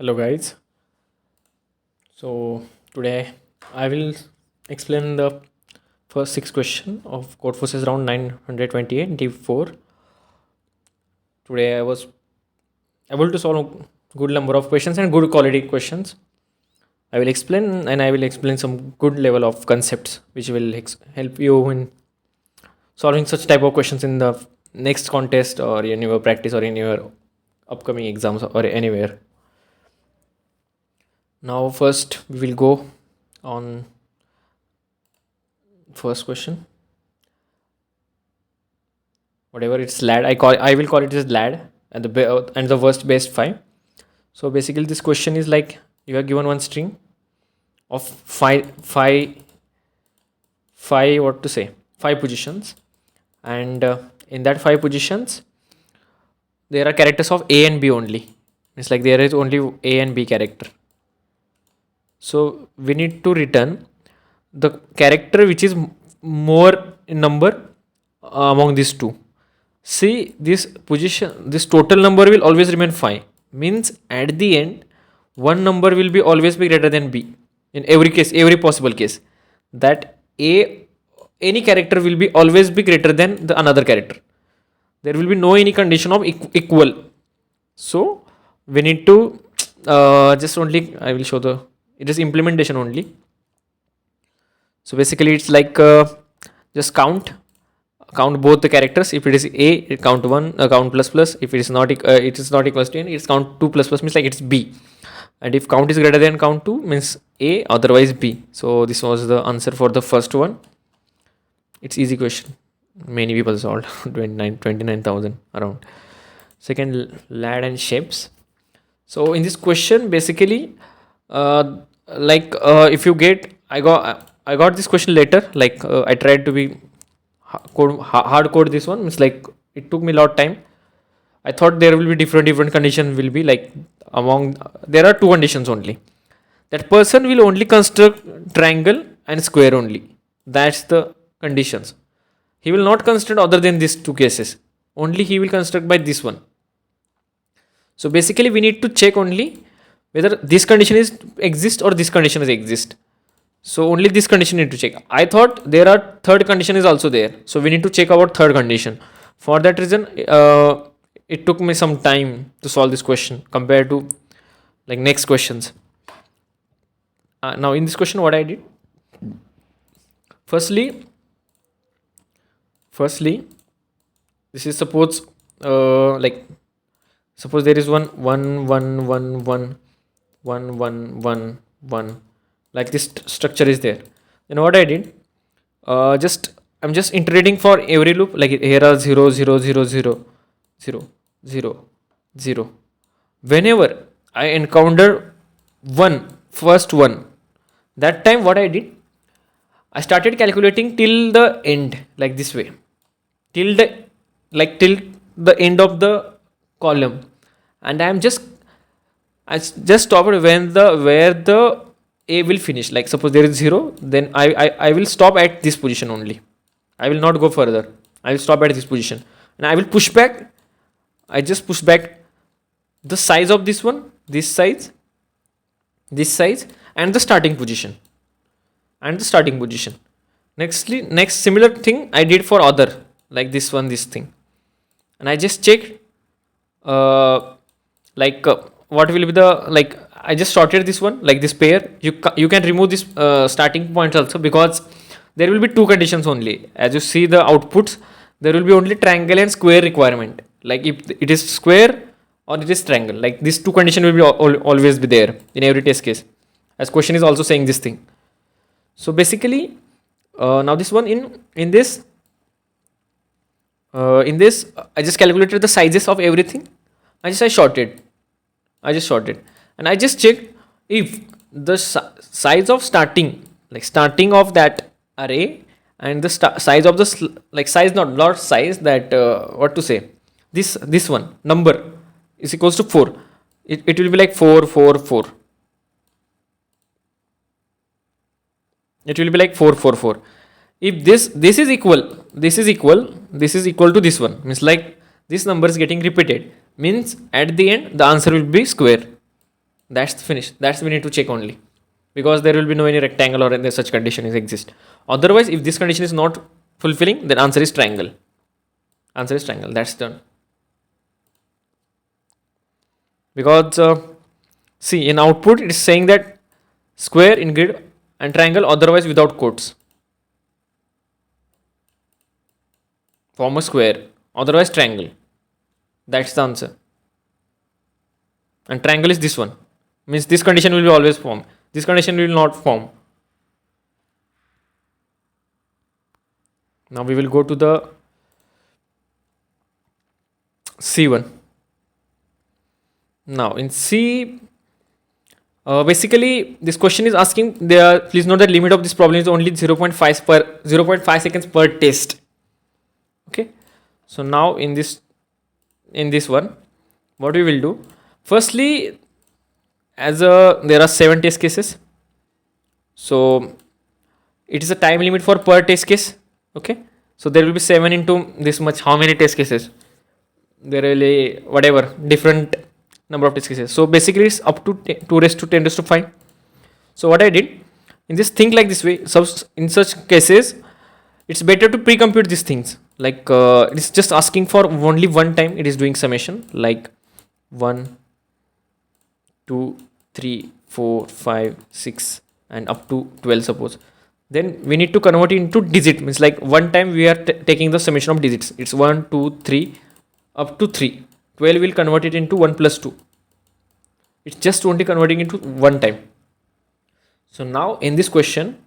Hello guys. So today I will explain the first six question of Codeforces Round 928 D4. Today I was able to solve a good number of questions and good quality questions. I will explain and I will explain some good level of concepts which will help you in solving such type of questions in the next contest or in your practice or in your upcoming exams or anywhere. Now first we will go on first question. Whatever it's lad, I will call it as lad and the worst best 5. So basically this question is like you are given one string of five what to say 5 positions, and in that 5 positions there are characters of a and b only. It's like there is only a and b character. So we need to return the character which is more in number among these two. See, this total number will always remain 5. Means at the end, one number will be always be greater than b. In every case, every possible case, that any character will be always be greater than the another character. There will be no any condition of equal. So we need to just only I will show it is implementation only. So basically, it's like just count both the characters. If it is a, it count 1, count plus plus. If it is not equals to n, it's count 2 plus plus, means like it's b. And if count is greater than count 2, means a, otherwise b. So this was the answer for the first one. It's easy question. Many people solved 29,000 around. Second, Vlad and Shapes. So in this question, basically, if you get, I got this question later. Like I tried to be hard code this one. It's like it took me a lot of time. I thought there will be different conditions will be like there are 2 conditions only. That person will only construct triangle and square only. That's the conditions. He will not construct other than these 2 cases. Only he will construct by this one. So basically we need to check only whether this condition is exist or this condition is exist. So only this condition need to check. I thought there are third condition is also there. So we need to check about third condition. For that reason, it took me some time to solve this question compared to like next questions. Now in this question, what I did? Firstly, this is suppose suppose there is one, like this structure is there. Then what I did, I'm just iterating for every loop. Like here are 0 0 0 0 0 0 0. Whenever I encounter first one, that time what I did, I started calculating till the end, like this way, till the end of the column, and I just stopped where the a will finish. Like suppose there is 0, then I will stop at this position only. I will not go further. I will stop at this position and I will push back. I just push back the size of this one, this size, and the starting position. Next similar thing I did for other, like this this thing, and I just checked what will be the I just sorted this one, like this pair. You can remove this starting points also, because there will be 2 conditions only. As you see the outputs, there will be only triangle and square requirement. Like if it is square or it is triangle, like these 2 conditions will be always be there in every test case, as question is also saying this thing. So basically, now this one in this I just calculated the sizes of everything. I just sorted, and I just checked if the size of starting of that array and the size of the size, not size, that what to say, this one number is equals to 4. It will be like 4 4 4. It will be like 4 4 4. If this is equal to this one, means like this number is getting repeated, means at the end the answer will be square. That's finished. That's we need to check only, because there will be no any rectangle or any such condition is exist. Otherwise, if this condition is not fulfilling, then answer is triangle. Answer is triangle. That's done. Because see, in output it is saying that square in grid and triangle, otherwise without quotes. Form a square, otherwise triangle. That's the answer. And triangle is this one. Means this condition will be always form. This condition will not form. Now we will go to the C1. Now in C, basically this question is asking, please note that limit of this problem is only 0.5 seconds per test. Okay. So now in this one, what we will do, firstly, as there are 7 test cases, so it is a time limit for per test case. Okay, so there will be 7 into this much. How many test cases? There will be whatever different number of test cases. So basically it's up to 2 raised to 10 raised to 5. So what I did in this, think like this way. So in such cases, it's better to pre-compute these things. Like it's just asking for only one time. It is doing summation like 1, 2, 3, 4, 5, 6 and up to 12 suppose. Then we need to convert it into digit. Means like one time we are taking the summation of digits. It's 1, 2, 3 up to 3. 12 will convert it into 1 plus 2. It's just only converting into one time. So now in this question,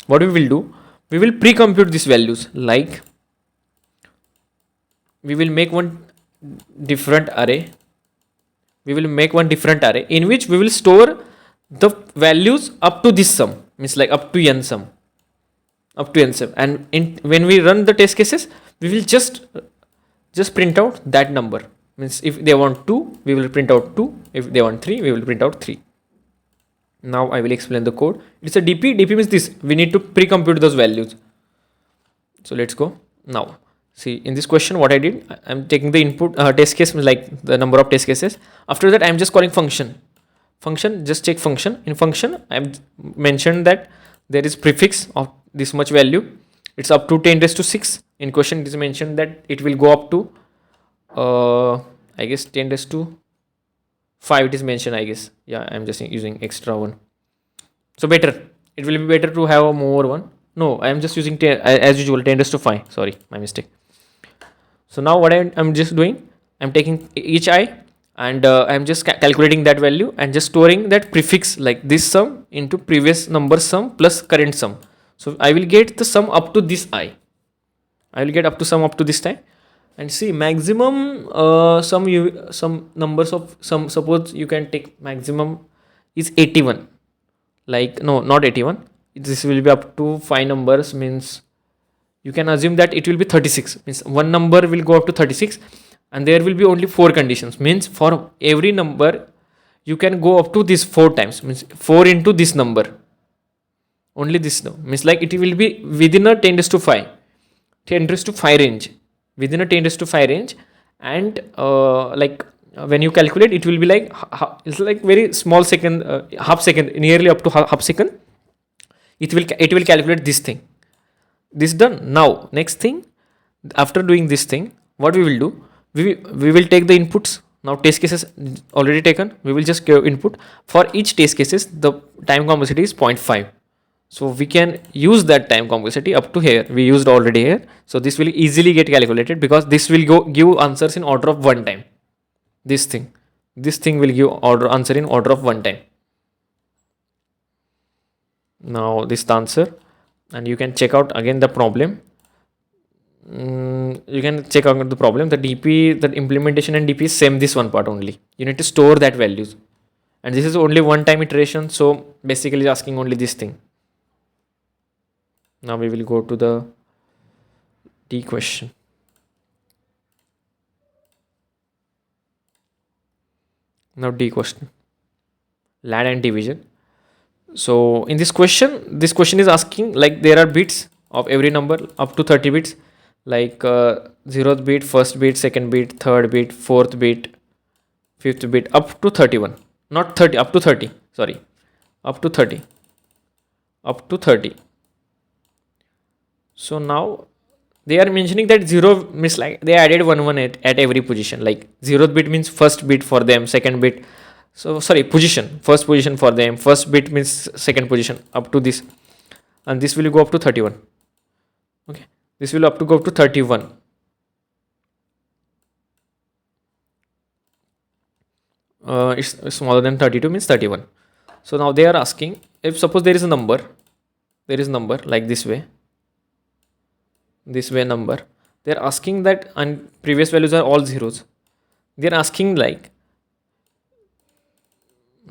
what we will do, we will pre-compute these values. Like we will make one different array. We will make one different array in which we will store the values up to this sum. Means like up to n sum. Up to n sum. And when we run the test cases, we will just print out that number. Means if they want 2, we will print out 2. If they want 3, we will print out 3. Now I will explain the code. It's a DP. DP means this. We need to pre-compute those values. So let's go. Now see, in this question what I did, I'm taking the input test case, like the number of test cases. After that I'm just calling function. Just check function. In function I've mentioned that there is prefix of this much value. It's up to 10 raised to 6. In question it is mentioned that it will go up to I guess 10 raised to 5 it is mentioned, I guess. Yeah, I'm just using extra one. So better. It will be better to have a more one. No, I am just using 10, as usual 10 raised to 5. Sorry, my mistake. So now what I'm just doing, I'm taking each I and I'm just calculating that value and just storing that prefix like this sum into previous number sum plus current sum. So I will get the sum up to this I. I will get up to sum up to this time. And see, maximum some numbers of some, suppose you can take maximum is 81. Like no, not 81. This will be up to 5 numbers, means you can assume that it will be 36. Means one number will go up to 36 and there will be only 4 conditions. Means for every number you can go up to this 4 times. Means 4 into this number. Only this no. Means like it will be within a 10 raised to 5. 10 raised to 5 range. Within a 10 raised to 5 range, and like when you calculate, it will be like it's like very small second, half second, nearly up to half second. It will calculate this thing. This done. Now next thing, after doing this thing, what we will do, we will take the inputs. Now test cases already taken. We will just give input for each test cases. The time complexity is 0.5. So we can use that time complexity up to here. We used already here. So this will easily get calculated because this will give answers in order of one time. This thing will give answer in order of one time. Now this is the answer, and you can check out again the problem. You can check out the problem. The DP, the implementation and DP is same. This one part only. You need to store that values, and this is only one time iteration. So basically asking only this thing. Now we will go to the D question. Now D question. Vlad and Division. So in this question is asking like there are bits of every number up to 30 bits, like 0th bit, 1st bit, 2nd bit, 3rd bit, 4th bit, 5th bit, up to 31. not 30, up to 30, sorry, up to 30, up to 30. So now they are mentioning that 0 means like they added 1 at every position, like 0th bit means first bit for them, second bit, so sorry, position, first position for them, first bit means second position up to this, and this will go up to 31. Okay, this will up to go up to 31. It's smaller than 32 means 31. So now they are asking, if suppose there is a number, like this way number, they are asking that, and previous values are all zeros, they are asking like,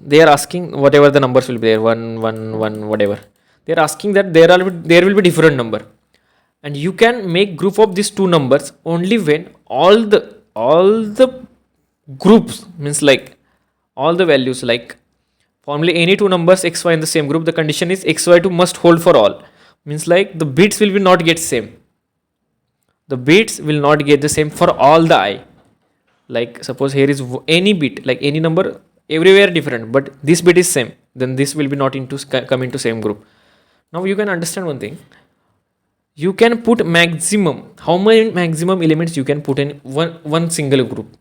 they are asking whatever the numbers will be there, 1 1 1 whatever, they are asking that there will be different number, and you can make group of these two numbers only when all the groups means like all the values, like formally any two numbers xy in the same group, the condition is xy2 must hold for all, means like the bits will be not get same, the bits will not get the same for all the I, like suppose here is any bit, like any number everywhere different, but this bit is same, then this will be not into come into same group. Now you can understand one thing, you can put maximum, how many maximum elements you can put in one single group.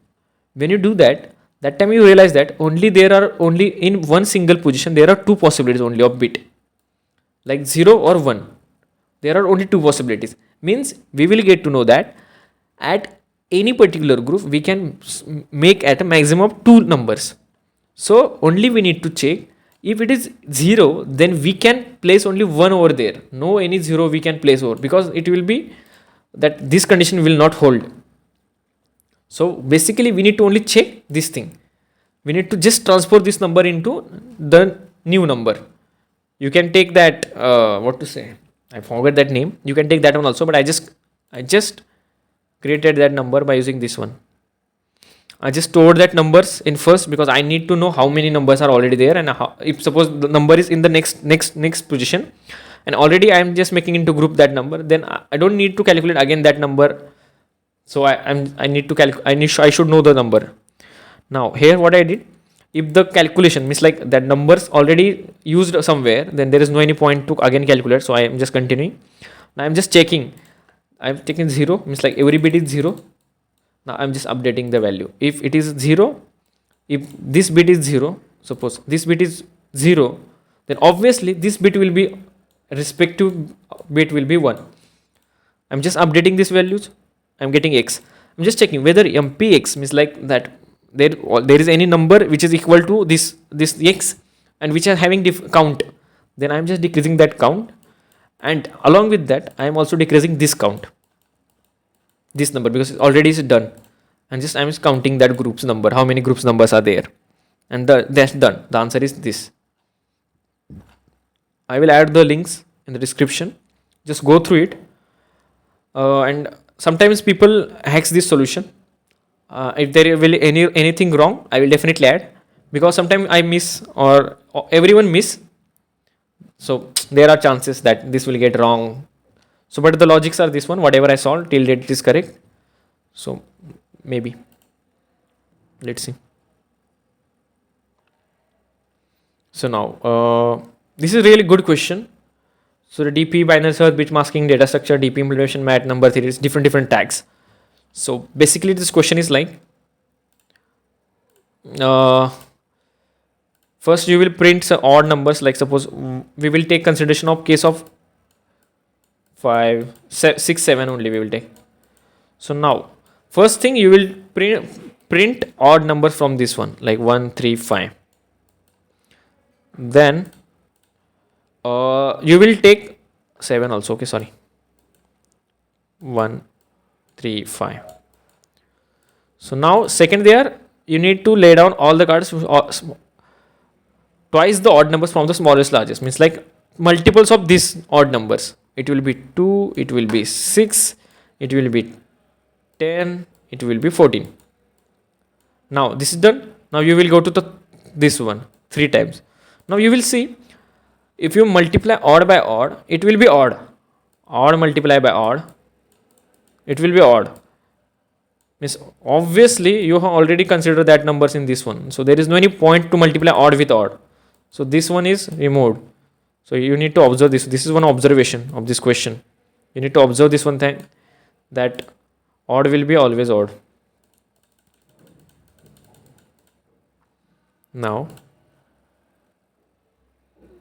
When you do that, that time you realize that there are only in one single position there are two possibilities only of bit, like 0 or 1, there are only two possibilities, means we will get to know that at any particular group we can make at a maximum of two numbers. So only we need to check, if it is 0 then we can place only 1 over there, no any 0 we can place over, because it will be that this condition will not hold. So basically we need to only check this thing, we need to just transport this number into the new number. You can take that what to say, I forgot that name, you can take that one also, but I just created that number by using this one. I just stored that numbers in first because I need to know how many numbers are already there, and how, if suppose the number is in the next position and already I am just making into group that number, then I don't need to calculate again that number. So I need to calculate, I should know the number. Now here what I did, if the calculation means like that numbers already used somewhere, then there is no any point to again calculate, so I am just continuing. Now I am just checking, I am taking 0 means like every bit is 0. Now I am just updating the value. If it is 0, if this bit is 0, suppose this bit is 0, then obviously this bit will be, respective bit will be 1. I am just updating these values, I am getting x. I am just checking whether mpx means like that there is any number which is equal to this x and which are having count, then I am just decreasing that count, and along with that I am also decreasing this count, this number, because it already is done, and just I am just counting that group's number, how many groups numbers are there, and that's done. The answer is this. I will add the links in the description, just go through it, and sometimes people hacks this solution. If there will anything wrong, I will definitely add, because sometimes I miss or everyone miss, so there are chances that this will get wrong. So but the logics are this one, whatever I solved till date it is correct, so maybe let's see. So now this is really good question. So the DP, binary search, bit masking, data structure, DP implementation, mat, number theory, is different tags. So basically this question is like, first you will print some odd numbers, like suppose we will take consideration of case of 5 6 7 only we will take. So now first thing you will print odd numbers from this one, like 1 3 5, then you will take 7 also, okay, sorry, 1 3 5. So now second there you need to lay down all the cards twice the odd numbers from the smallest largest, means like multiples of these odd numbers. It will be 2, it will be 6, it will be 10, it will be 14. Now this is done. Now you will go to this one 3 times. Now you will see, if you multiply odd by odd, it will be odd. Odd multiply by odd, it will be odd. Means obviously you have already considered that numbers in this one, so there is no any point to multiply odd with odd. So this one is removed. So you need to observe this. This is one observation of this question. You need to observe this one thing, that odd will be always odd. Now,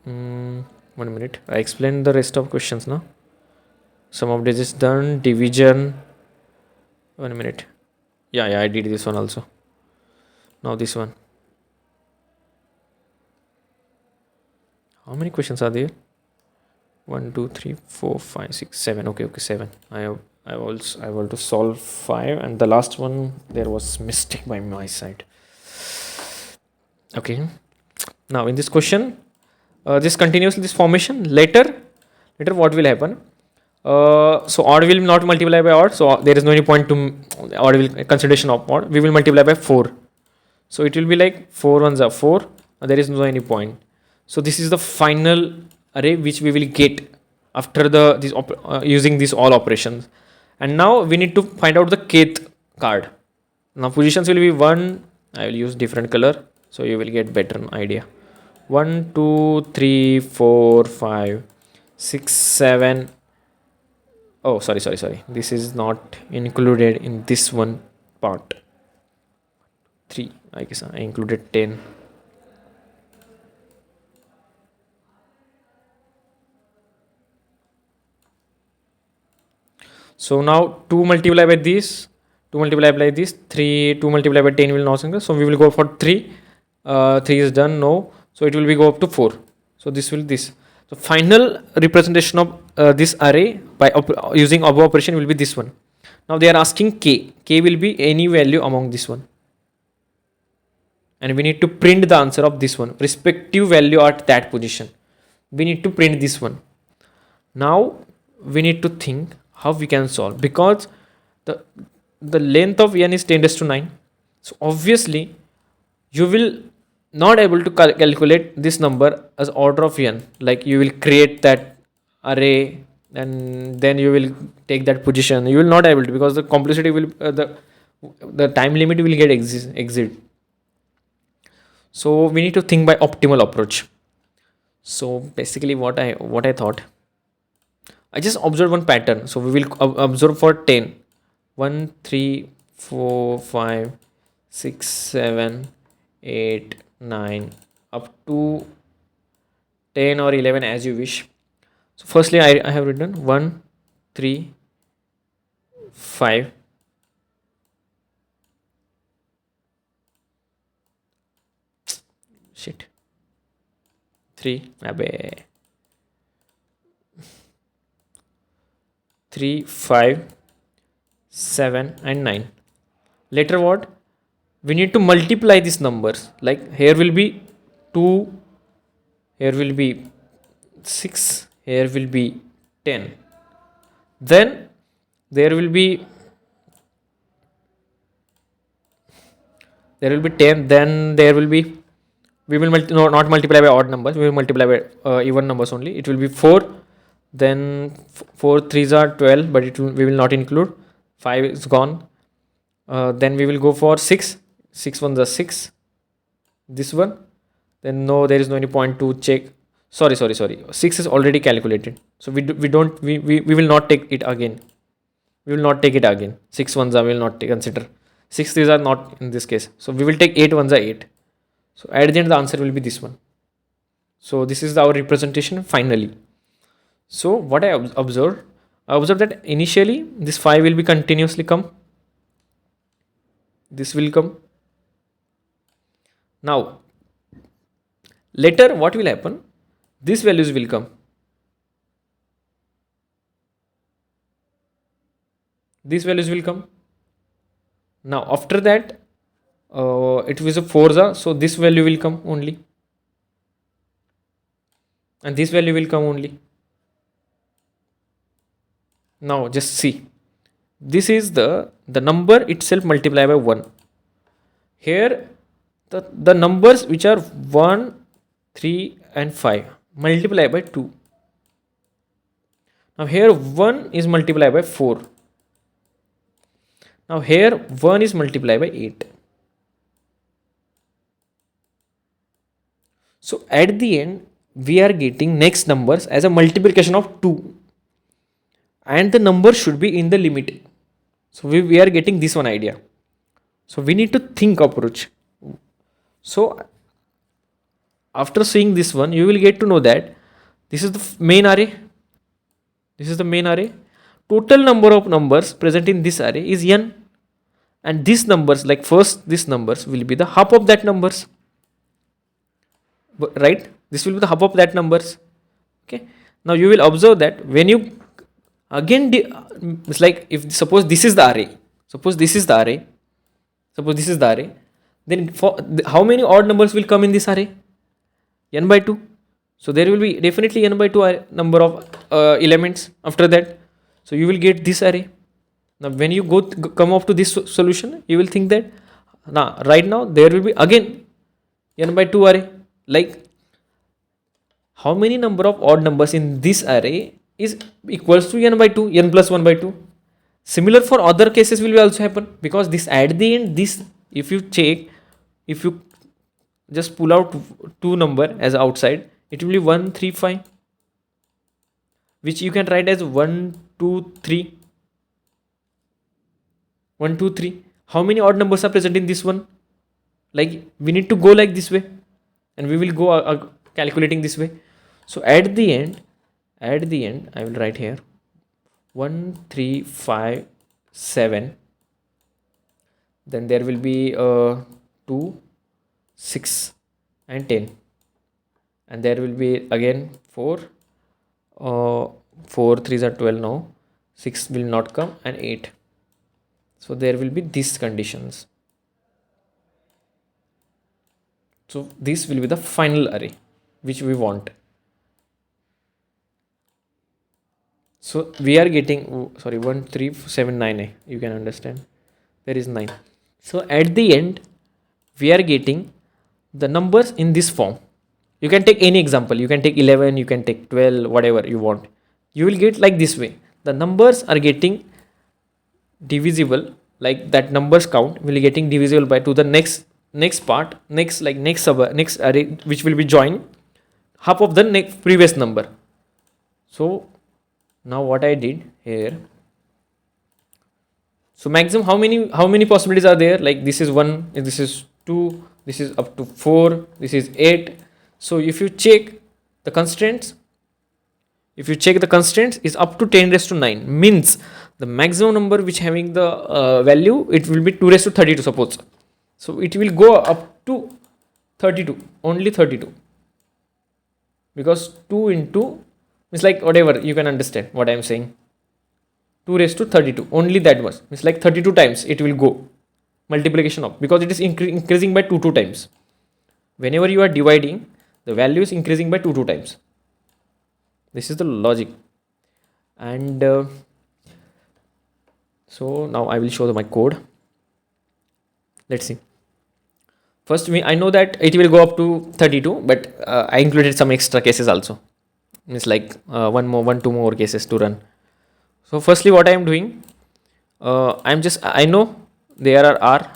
1 minute. I explained the rest of questions now. Sum of digits done. Division. 1 minute. Yeah, I did this one also. Now this one. How many questions are there? 1, 2, 3, 4, 5, 6, 7. Okay, 7. I want to solve 5, and the last one there was mistake by my side. Okay. Now in this question, this continues this formation. Later what will happen? So odd will not multiply by odd, so there is no any point to odd will consideration of odd. We will multiply by 4. So it will be like 4 ones are 4. There is no any point. So this is the final array which we will get after using these all operations. And now we need to find out the kth card. Now positions will be 1. I will use different color so you will get better idea. 1, 2, 3, 4, 5, 6, 7. Oh, sorry. This is not included in this one part. 3. I guess I included 10. So now 2 multiplied by this, 2 multiplied by this, 3, 2 multiplied by 10 will not increase. So we will go for 3. 3 is done, no. So it will be go up to 4. So this will this. So final representation of this array by using above operation will be this one. Now they are asking k. K will be any value among this one. And we need to print the answer of this one, respective value at that position. We need to print this one. Now we need to think how we can solve, because the length of n is 10 raised to 9. So obviously you will not able to calculate this number as order of n. Like you will create that array and then you will take that position. You will not able to, because the complexity will the time limit will get exit. So we need to think by optimal approach. So basically what I thought, I just observed one pattern. So we will observe for 10. 1, 3, 4, 5, 6, 7, 8, 9 up to 10 or 11 as you wish. So firstly I have written 1, 3, 5. Shit. 3. 3, 5, 7 and 9. Later what? We need to multiply these numbers. Like here will be 2, here will be 6, here will be 10. Then there will be 10. Then there will be, we will not multiply by odd numbers, we will multiply by even numbers only. It will be 4. Then 4 3s are 12, but we will not include. 5 is gone. Then we will go for 6. 6 ones are 6. This one. Then no, there is no any point to check. Sorry. 6 is already calculated. So we will not take it again. We will not take it again. 6 ones are, we will not consider. 6 threes are not in this case. So we will take 8 ones are 8. So at the end the answer will be this one. So this is our representation finally. So what I observed that initially this 5 will be continuously come. This will come. Now later what will happen? These values will come. These values will come. Now after that it was a 4, so this value will come only, and this value will come only. Now just see, this is the number itself multiplied by 1. Here the numbers which are 1, 3 and 5 multiply by 2. Now here 1 is multiplied by 4. Now here 1 is multiplied by 8. So at the end we are getting next numbers as a multiplication of 2, and the number should be in the limit. So we are getting this one idea. So we need to think approach. So after seeing this one, you will get to know that this is the main array. This is the main array. Total number of numbers present in this array is n, and these numbers, like first these numbers will be the half of that numbers, right? This will be the half of that numbers. Okay. Now you will observe that when you again it's like, if suppose this is the array, suppose this is the array, suppose this is the array, then for how many odd numbers will come in this array? N by 2. So there will be definitely n by 2 number of elements after that. So you will get this array. Now when you come up to this solution, you will think that now right now there will be again n by 2 array. Like how many number of odd numbers in this array is equals to n by 2, n plus 1 by 2. Similar for other cases will also happen, because this at the end, this if you check, if you just pull out 2 number as outside, it will be 1 3 5, which you can write as 1 2 3, 1 2 3. How many odd numbers are present in this one? Like we need to go like this way, and we will go calculating this way. So at the end I will write here 1 3 5 7, then there will be 2 6 and 10, and there will be again 4 4 3s are 12 now, 6 will not come, and 8. So there will be these conditions. So this will be the final array which we want. So we are getting 1 3 7 9, you can understand there is 9. So at the end we are getting the numbers in this form. You can take any example, you can take 11, you can take 12, whatever you want. You will get like this way. The numbers are getting divisible, like that numbers count will be getting divisible by to the next part, next array, which will be joined half of the next previous number. So now what I did here, so maximum how many possibilities are there? Like this is 1, this is 2, this is up to 4, this is 8. So if you check the constraints, is up to 10 raised to 9, means the maximum number which having the value, it will be 2 raised to 32 suppose. So it will go up to 32, only 32, because 2 into is like whatever, you can understand what I am saying. 2 raised to 32, only that much, it's like 32 times it will go multiplication of, because it is increasing by 2 times. Whenever you are dividing, the value is increasing by 2 times. This is the logic. And so now I will show my code. Let's see. First I know that it will go up to 32, but I included some extra cases also. It's like 2 more cases to run. So firstly what I am doing, I know there are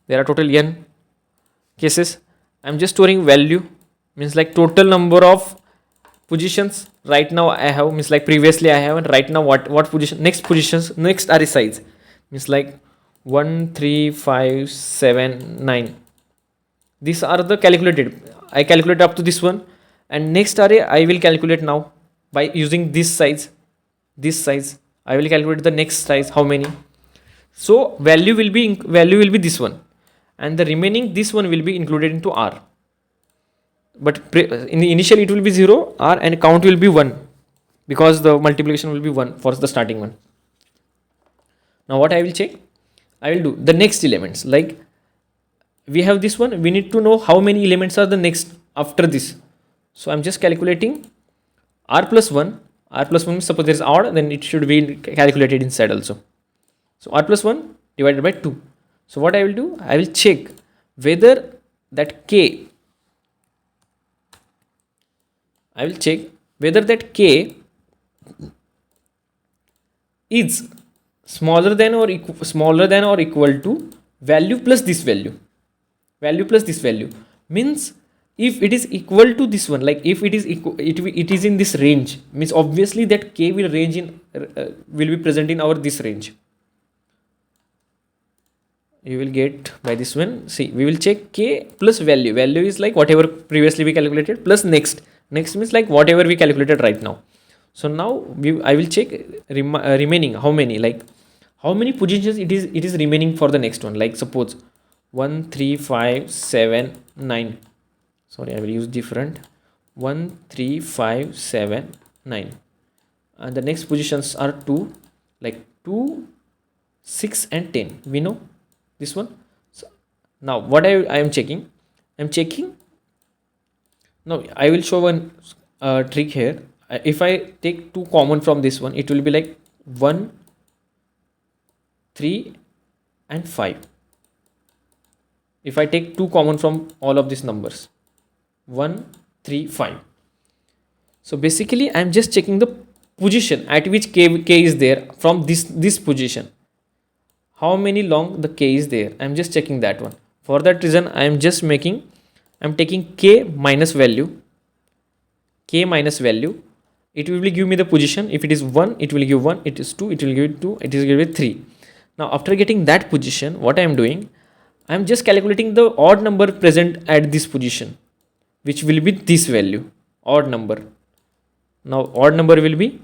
total n cases. I'm just storing value, means like total number of positions right now I have, means like previously I have, and right now what position, next positions, next array size, means like 1 3 5 7 9. These are the calculated. I calculate up to this one, and next array I will calculate now by using this size. I will calculate the next size, how many. So value will be this one, and the remaining this one will be included into R. But initially it will be 0 R, and count will be 1, because the multiplication will be 1 for the starting one. Now what I will check, I will do the next elements. Like we have this one, we need to know how many elements are the next after this. So I'm just calculating R plus 1. R plus 1 means suppose there is odd, then it should be calculated inside also. So R plus 1 divided by 2. So what I will do, I will check whether that K, is smaller than or equal to value plus this value. Value plus this value means if it is equal to this one, like if it is it is in this range, means obviously that k will range in will be present in our this range. You will get by this one. See, we will check k plus value. Value is like whatever previously we calculated plus next. Next means like whatever we calculated right now. So now I will check remaining how many, like how many positions it is remaining for the next one. Like suppose 1 3 5 7 9. Sorry, I will use different. 1 3 5 7 9, and the next positions are 2, like 2 6 and 10. We know this one. So now what I am checking, now I will show one trick here. If I take 2 common from this one, it will be like 1 3 and 5. If I take 2 common from all of these numbers, 1 3 5. So basically I am just checking the position at which k is there from this position. How many long the k is there, I am just checking that one. For that reason I am just taking k minus value. It will give me the position. If it is 1, it will give 1. It is 2, it will give 2. It is give 3. Now after getting that position, what I am doing, I am just calculating the odd number present at this position, which will be this value, odd number. Now odd number will be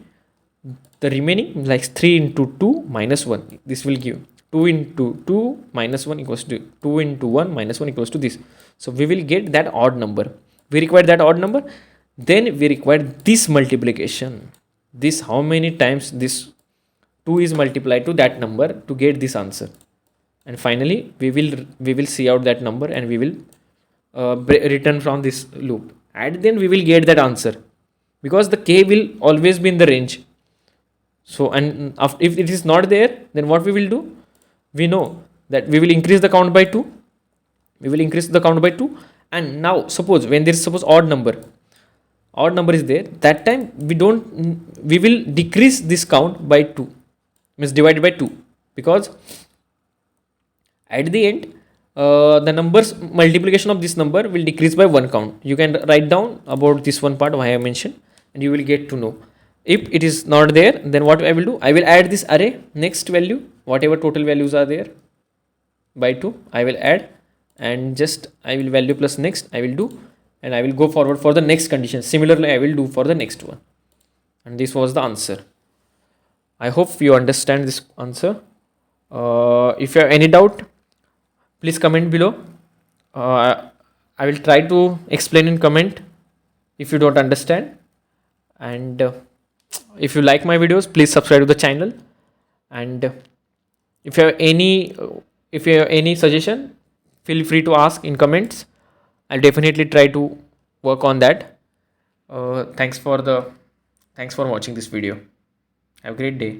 the remaining, like 3 into 2 minus 1. This will give 2 into 2 minus 1 equals to 2 into 1 minus 1 equals to this. So we will get that odd number. We require that odd number. Then we require this multiplication. This, how many times this 2 is multiplied to that number to get this answer. And finally we will see out that number, and we will return from this loop, and then we will get that answer, because the k will always be in the range. So, and if it is not there, then what we will do, we know that we will increase the count by 2. And now suppose when there is odd number is there, that time we will decrease this count by 2, means divided by 2, because at the end the numbers multiplication of this number will decrease by 1 count. You can write down about this one part why I mentioned, and you will get to know. If it is not there, then what I will do, I will add this array next value, whatever total values are there, by 2 I will add, and just I will value plus next I will do, and I will go forward for the next condition. Similarly I will do for the next one. And this was the answer. I hope you understand this answer. If you have any doubt, please comment below. I will try to explain in comment if you don't understand. And if you like my videos, please subscribe to the channel. And if you have any suggestion, feel free to ask in comments. I'll definitely try to work on that. Thanks for watching this video. Have a great day.